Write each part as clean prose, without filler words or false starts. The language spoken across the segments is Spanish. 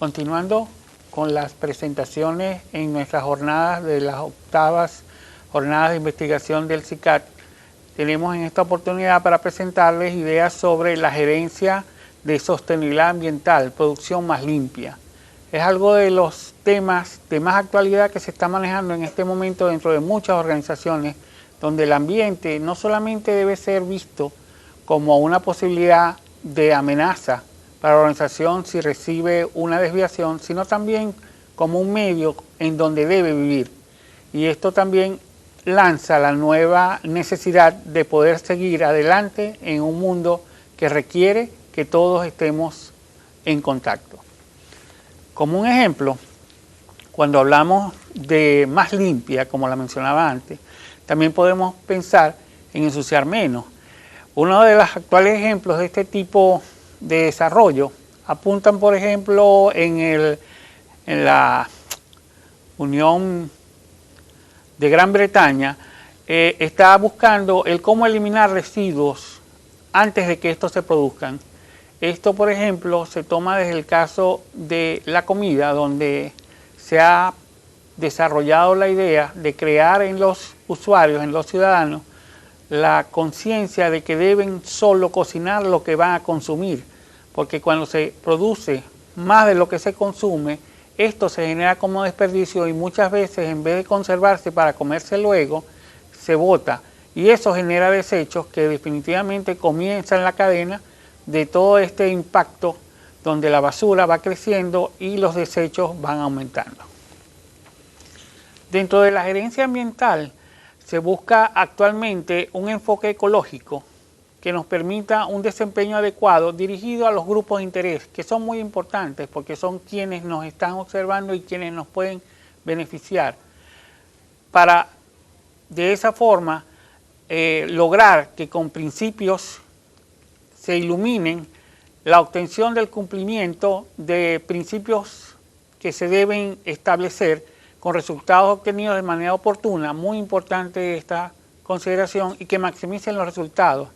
continuando con las presentaciones en nuestras jornadas de las octavas jornadas de investigación del CICAT, tenemos en esta oportunidad para presentarles ideas sobre la gerencia de sostenibilidad ambiental, producción más limpia. Es algo de los temas de más actualidad que se está manejando en este momento dentro de muchas organizaciones, donde el ambiente no solamente debe ser visto como una posibilidad de amenaza para la organización si recibe una desviación, sino también como un medio en donde debe vivir. Y esto también lanza la nueva necesidad de poder seguir adelante en un mundo que requiere que todos estemos en contacto. Como un ejemplo, cuando hablamos de más limpia, como la mencionaba antes, también podemos pensar en ensuciar menos. Uno de los actuales ejemplos de este tipo de desarrollo apuntan, por ejemplo, en la Unión de Gran Bretaña, está buscando el cómo eliminar residuos antes de que estos se produzcan. Esto, por ejemplo, se toma desde el caso de la comida, donde se ha desarrollado la idea de crear en los usuarios, en los ciudadanos, la conciencia de que deben solo cocinar lo que van a consumir, porque cuando se produce más de lo que se consume, esto se genera como desperdicio y muchas veces en vez de conservarse para comerse luego, se bota. Y eso genera desechos que definitivamente comienzan la cadena de todo este impacto donde la basura va creciendo y los desechos van aumentando. Dentro de la gerencia ambiental se busca actualmente un enfoque ecológico que nos permita un desempeño adecuado dirigido a los grupos de interés, que son muy importantes porque son quienes nos están observando y quienes nos pueden beneficiar, para de esa forma lograr que con principios se iluminen la obtención del cumplimiento de principios que se deben establecer con resultados obtenidos de manera oportuna. Muy importante esta consideración, y que maximicen los resultados,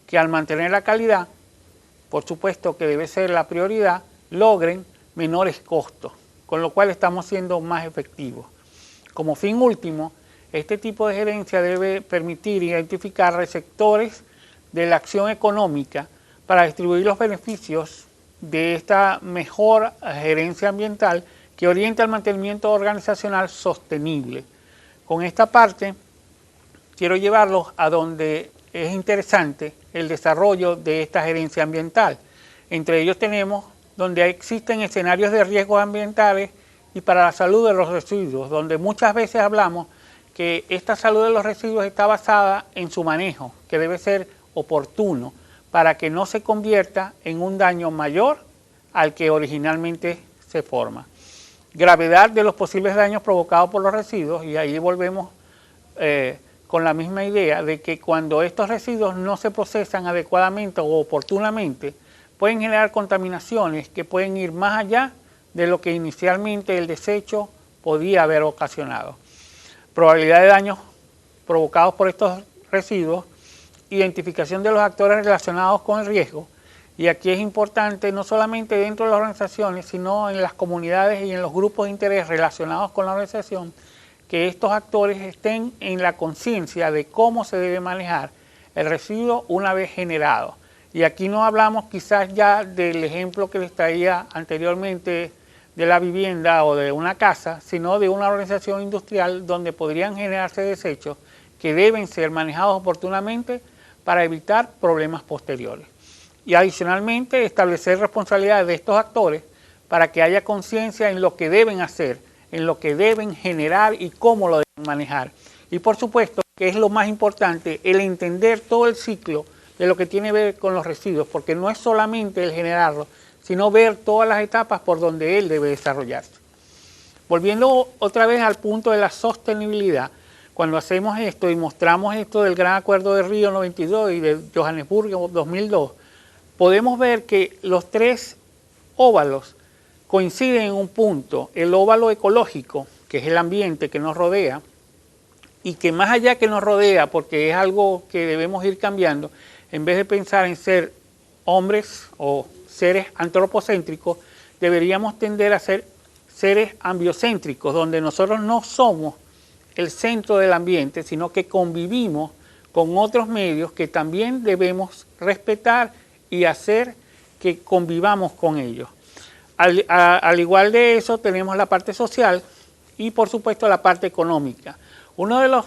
que al mantener la calidad, por supuesto que debe ser la prioridad, logren menores costos, con lo cual estamos siendo más efectivos. Como fin último, este tipo de gerencia debe permitir identificar receptores de la acción económica para distribuir los beneficios de esta mejor gerencia ambiental que orienta al mantenimiento organizacional sostenible. Con esta parte quiero llevarlos a donde es interesante el desarrollo de esta gerencia ambiental. Entre ellos tenemos donde existen escenarios de riesgos ambientales y para la salud de los residuos, donde muchas veces hablamos que esta salud de los residuos está basada en su manejo, que debe ser oportuno para que no se convierta en un daño mayor al que originalmente se forma. Gravedad de los posibles daños provocados por los residuos, y ahí volvemos con la misma idea de que cuando estos residuos no se procesan adecuadamente o oportunamente, pueden generar contaminaciones que pueden ir más allá de lo que inicialmente el desecho podía haber ocasionado. Probabilidad de daños provocados por estos residuos, identificación de los actores relacionados con el riesgo, y aquí es importante no solamente dentro de las organizaciones, sino en las comunidades y en los grupos de interés relacionados con la organización, que estos actores estén en la conciencia de cómo se debe manejar el residuo una vez generado. Y aquí no hablamos quizás ya del ejemplo que les traía anteriormente de la vivienda o de una casa, sino de una organización industrial donde podrían generarse desechos que deben ser manejados oportunamente para evitar problemas posteriores. Y adicionalmente establecer responsabilidades de estos actores para que haya conciencia en lo que deben hacer, en lo que deben generar y cómo lo deben manejar. Y por supuesto, que es lo más importante, el entender todo el ciclo de lo que tiene que ver con los residuos, porque no es solamente el generarlo, sino ver todas las etapas por donde él debe desarrollarse. Volviendo otra vez al punto de la sostenibilidad, cuando hacemos esto y mostramos esto del Gran Acuerdo de Río 92 y de Johannesburgo 2002, podemos ver que los tres óvalos coinciden en un punto: el óvalo ecológico, que es el ambiente que nos rodea, y que más allá que nos rodea, porque es algo que debemos ir cambiando, en vez de pensar en ser hombres o seres antropocéntricos, deberíamos tender a ser seres ambiocéntricos, donde nosotros no somos el centro del ambiente, sino que convivimos con otros medios que también debemos respetar y hacer que convivamos con ellos. Al igual de eso, tenemos la parte social y, por supuesto, la parte económica. Una de las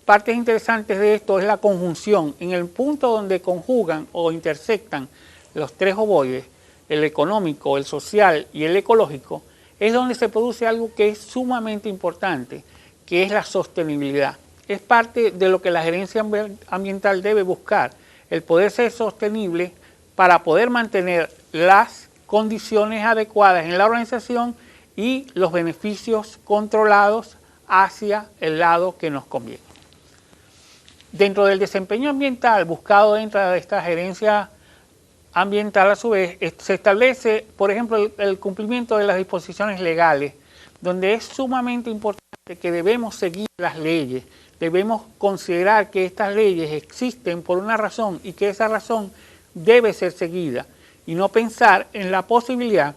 partes interesantes de esto es la conjunción. En el punto donde conjugan o intersectan los tres ovoides, el económico, el social y el ecológico, es donde se produce algo que es sumamente importante, que es la sostenibilidad. Es parte de lo que la gerencia ambiental debe buscar, el poder ser sostenible para poder mantener las condiciones adecuadas en la organización y los beneficios controlados hacia el lado que nos conviene. Dentro del desempeño ambiental buscado dentro de esta gerencia ambiental, a su vez, se establece, por ejemplo, el cumplimiento de las disposiciones legales, donde es sumamente importante que debemos seguir las leyes, debemos considerar que estas leyes existen por una razón y que esa razón debe ser seguida, y no pensar en la posibilidad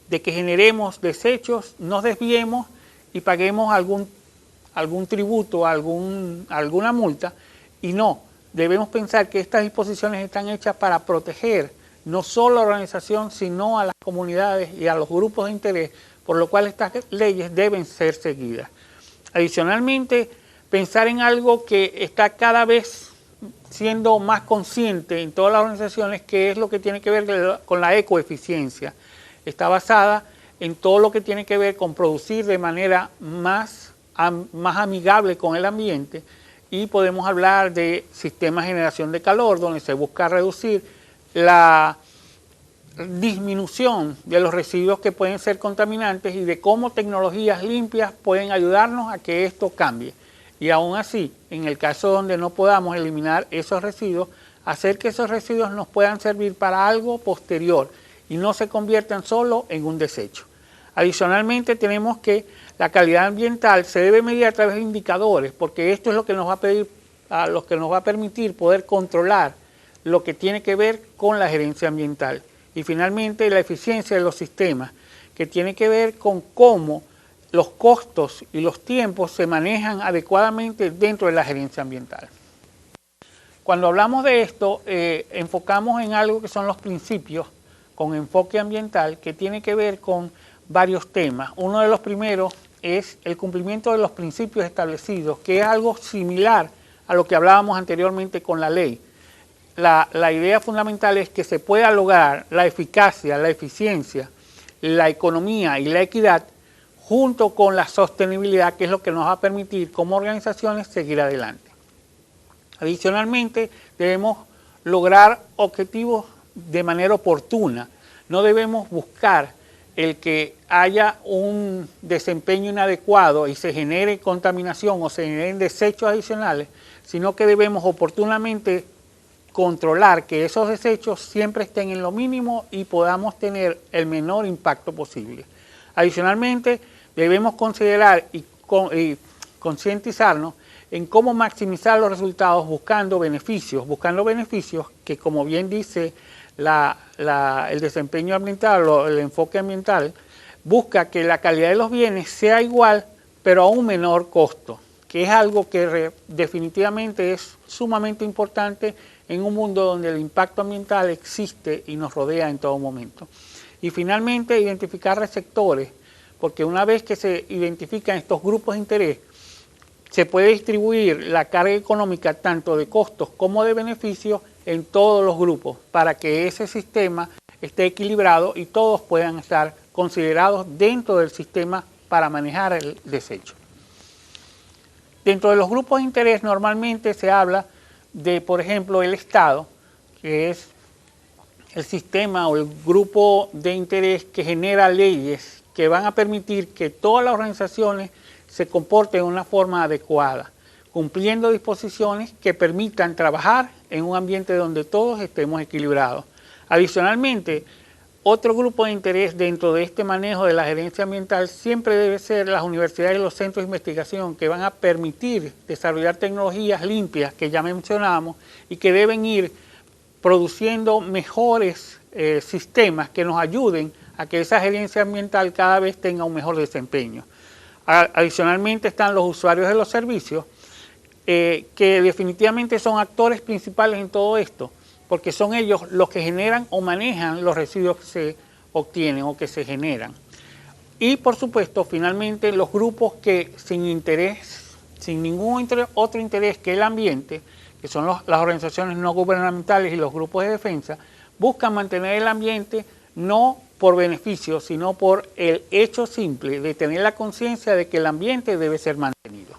de que generemos desechos, nos desviemos y paguemos algún tributo, alguna multa, y no. Debemos pensar que estas disposiciones están hechas para proteger no solo a la organización, sino a las comunidades y a los grupos de interés, por lo cual estas leyes deben ser seguidas. Adicionalmente, pensar en algo que está cada vez siendo más consciente en todas las organizaciones, que es lo que tiene que ver con la ecoeficiencia. Está basada en todo lo que tiene que ver con producir de manera más amigable con el ambiente, y podemos hablar de sistemas de generación de calor, donde se busca reducir la disminución de los residuos que pueden ser contaminantes y de cómo tecnologías limpias pueden ayudarnos a que esto cambie. Y aún así, en el caso donde no podamos eliminar esos residuos, hacer que esos residuos nos puedan servir para algo posterior y no se conviertan solo en un desecho. Adicionalmente, tenemos que la calidad ambiental se debe medir a través de indicadores, porque esto es lo que nos va a permitir poder controlar lo que tiene que ver con la gerencia ambiental. Y finalmente, la eficiencia de los sistemas, que tiene que ver con cómo los costos y los tiempos se manejan adecuadamente dentro de la gerencia ambiental. Cuando hablamos de esto, enfocamos en algo que son los principios con enfoque ambiental, que tiene que ver con varios temas. Uno de los primeros es el cumplimiento de los principios establecidos, que es algo similar a lo que hablábamos anteriormente con la ley. La idea fundamental es que se pueda lograr la eficacia, la eficiencia, la economía y la equidad junto con la sostenibilidad, que es lo que nos va a permitir como organizaciones seguir adelante. Adicionalmente, debemos lograr objetivos de manera oportuna. No debemos buscar el que haya un desempeño inadecuado y se genere contaminación o se generen desechos adicionales, sino que debemos oportunamente controlar que esos desechos siempre estén en lo mínimo y podamos tener el menor impacto posible. Adicionalmente, debemos considerar y concientizarnos en cómo maximizar los resultados buscando beneficios que, como bien dice el desempeño ambiental o el enfoque ambiental, busca que la calidad de los bienes sea igual, pero a un menor costo, que es algo que definitivamente es sumamente importante en un mundo donde el impacto ambiental existe y nos rodea en todo momento. Y finalmente, identificar receptores, porque una vez que se identifican estos grupos de interés, se puede distribuir la carga económica tanto de costos como de beneficios en todos los grupos para que ese sistema esté equilibrado y todos puedan estar considerados dentro del sistema para manejar el desecho. Dentro de los grupos de interés normalmente se habla de, por ejemplo, el Estado, que es el sistema o el grupo de interés que genera leyes que van a permitir que todas las organizaciones se comporten de una forma adecuada, cumpliendo disposiciones que permitan trabajar en un ambiente donde todos estemos equilibrados. Adicionalmente, otro grupo de interés dentro de este manejo de la gerencia ambiental siempre debe ser las universidades y los centros de investigación, que van a permitir desarrollar tecnologías limpias que ya mencionamos y que deben ir produciendo mejores sistemas que nos ayuden a que esa gerencia ambiental cada vez tenga un mejor desempeño. Adicionalmente están los usuarios de los servicios, que definitivamente son actores principales en todo esto, porque son ellos los que generan o manejan los residuos que se obtienen o que se generan. Y por supuesto, finalmente, los grupos que sin interés, sin ningún otro interés que el ambiente, que son las organizaciones no gubernamentales y los grupos de defensa, buscan mantener el ambiente no por beneficio, sino por el hecho simple de tener la conciencia de que el ambiente debe ser mantenido.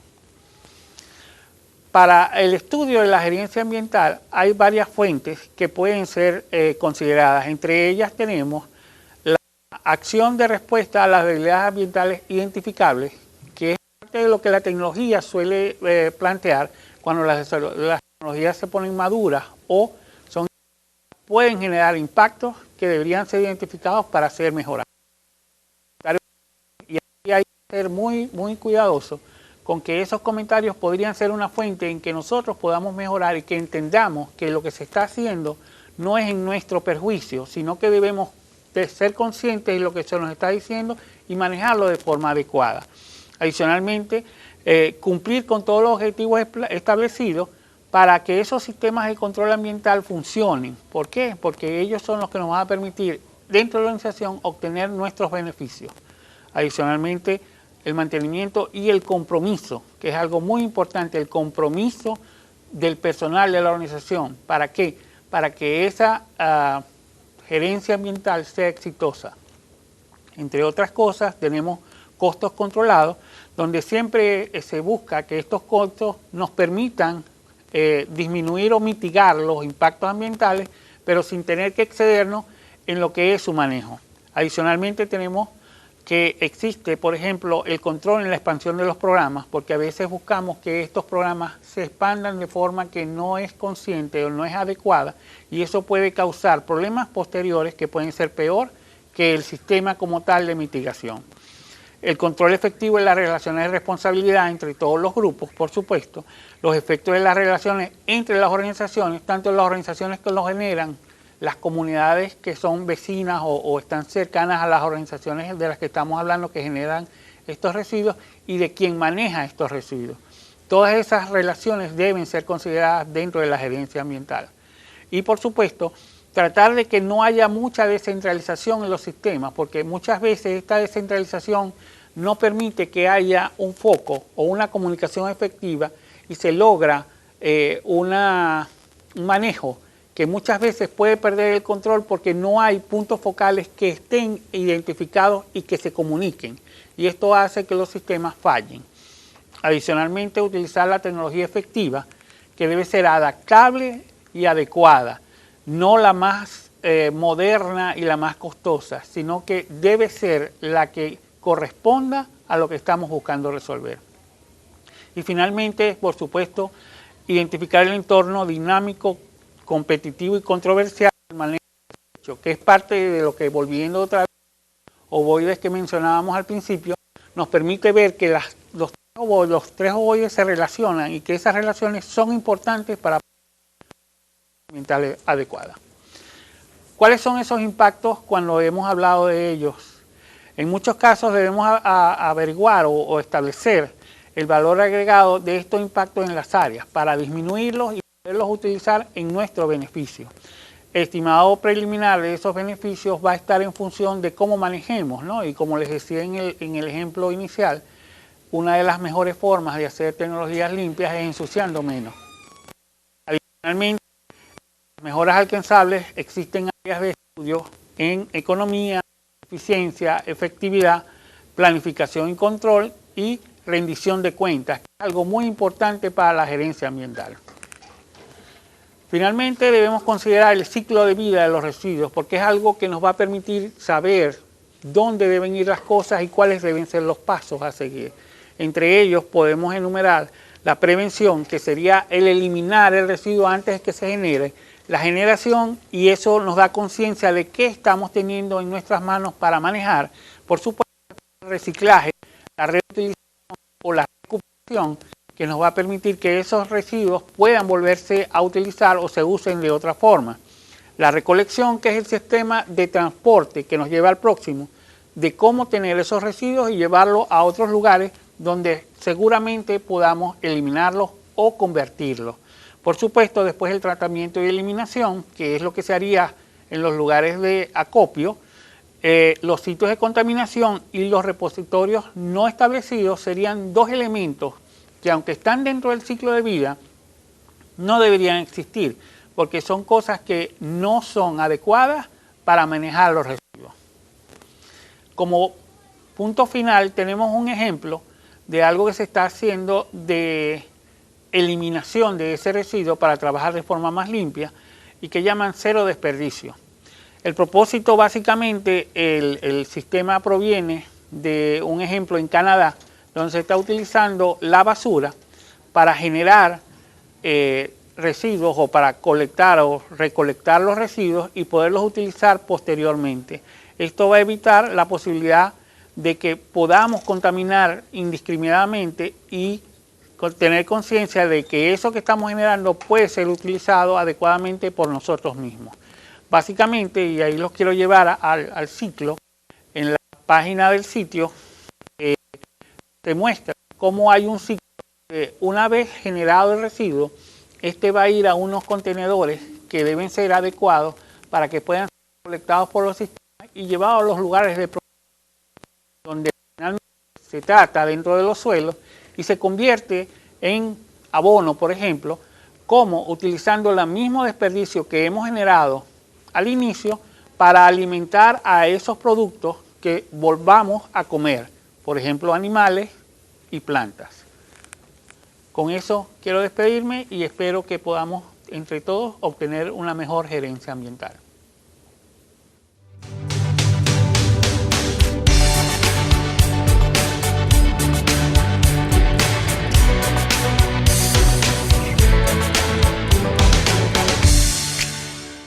Para el estudio de la gerencia ambiental hay varias fuentes que pueden ser consideradas. Entre ellas tenemos la acción de respuesta a las debilidades ambientales identificables, que es parte de lo que la tecnología suele plantear cuando las tecnologías se ponen maduras o pueden generar impactos que deberían ser identificados para ser mejorados. Y aquí hay que ser muy cuidadoso con que esos comentarios podrían ser una fuente en que nosotros podamos mejorar y que entendamos que lo que se está haciendo no es en nuestro perjuicio, sino que debemos de ser conscientes de lo que se nos está diciendo y manejarlo de forma adecuada. Adicionalmente, cumplir con todos los objetivos establecidos para que esos sistemas de control ambiental funcionen. ¿Por qué? Porque ellos son los que nos van a permitir, dentro de la organización, obtener nuestros beneficios. Adicionalmente, el mantenimiento y el compromiso, que es algo muy importante, el compromiso del personal de la organización. ¿Para qué? Para que esa gerencia ambiental sea exitosa. Entre otras cosas, tenemos costos controlados, donde siempre se busca que estos costos nos permitan disminuir o mitigar los impactos ambientales, pero sin tener que excedernos en lo que es su manejo. Adicionalmente tenemos que existe, por ejemplo, el control en la expansión de los programas, porque a veces buscamos que estos programas se expandan de forma que no es consciente o no es adecuada, y eso puede causar problemas posteriores que pueden ser peor que el sistema como tal de mitigación. El control efectivo de las relaciones de responsabilidad entre todos los grupos, por supuesto, los efectos de las relaciones entre las organizaciones, tanto las organizaciones que los generan, las comunidades que son vecinas o están cercanas a las organizaciones de las que estamos hablando que generan estos residuos y de quien maneja estos residuos. Todas esas relaciones deben ser consideradas dentro de la gerencia ambiental. Y por supuesto, tratar de que no haya mucha descentralización en los sistemas, porque muchas veces esta descentralización no permite que haya un foco o una comunicación efectiva y se logra un manejo que muchas veces puede perder el control porque no hay puntos focales que estén identificados y que se comuniquen. Y esto hace que los sistemas fallen. Adicionalmente, utilizar la tecnología efectiva, que debe ser adaptable y adecuada, no la más moderna y la más costosa, sino que debe ser la que corresponda a lo que estamos buscando resolver. Y finalmente, por supuesto, identificar el entorno dinámico, competitivo y controversial del manejo de desechos, que es parte de lo que, volviendo otra vez, ovoides que mencionábamos al principio, nos permite ver que los tres ovoides se relacionan y que esas relaciones son importantes para ambiental adecuada. ¿Cuáles son esos impactos cuando hemos hablado de ellos? En muchos casos debemos averiguar o establecer el valor agregado de estos impactos en las áreas para disminuirlos y poderlos utilizar en nuestro beneficio. El estimado preliminar de esos beneficios va a estar en función de cómo manejemos, ¿no? Y como les decía en el ejemplo inicial, una de las mejores formas de hacer tecnologías limpias es ensuciando menos. Adicionalmente, las mejoras alcanzables existen áreas de estudio en economía, eficiencia, efectividad, planificación y control y rendición de cuentas, que es algo muy importante para la gerencia ambiental. Finalmente, debemos considerar el ciclo de vida de los residuos, porque es algo que nos va a permitir saber dónde deben ir las cosas y cuáles deben ser los pasos a seguir. Entre ellos podemos enumerar la prevención, que sería el eliminar el residuo antes de que se genere, la generación, y eso nos da conciencia de qué estamos teniendo en nuestras manos para manejar. Por supuesto, el reciclaje, la reutilización o la recuperación, que nos va a permitir que esos residuos puedan volverse a utilizar o se usen de otra forma. La recolección, que es el sistema de transporte que nos lleva al próximo, de cómo tener esos residuos y llevarlos a otros lugares donde seguramente podamos eliminarlos o convertirlos. Por supuesto, después el tratamiento y eliminación, que es lo que se haría en los lugares de acopio, los sitios de contaminación y los repositorios no establecidos serían dos elementos que, aunque están dentro del ciclo de vida, no deberían existir, porque son cosas que no son adecuadas para manejar los residuos. Como punto final, tenemos un ejemplo de algo que se está haciendo de eliminación de ese residuo para trabajar de forma más limpia y que llaman cero desperdicio. El propósito, básicamente, el sistema proviene de un ejemplo en Canadá, donde se está utilizando la basura para generar residuos o para colectar o recolectar los residuos y poderlos utilizar posteriormente. Esto va a evitar la posibilidad de que podamos contaminar indiscriminadamente y tener conciencia de que eso que estamos generando puede ser utilizado adecuadamente por nosotros mismos. Básicamente, y ahí los quiero llevar al ciclo, en la página del sitio te muestra cómo hay un ciclo. Una vez generado el residuo, este va a ir a unos contenedores que deben ser adecuados para que puedan ser colectados por los sistemas y llevados a los lugares de producción donde finalmente se trata dentro de los suelos y se convierte en abono, por ejemplo, como utilizando el mismo desperdicio que hemos generado al inicio para alimentar a esos productos que volvamos a comer, por ejemplo, animales y plantas. Con eso quiero despedirme y espero que podamos entre todos obtener una mejor gerencia ambiental.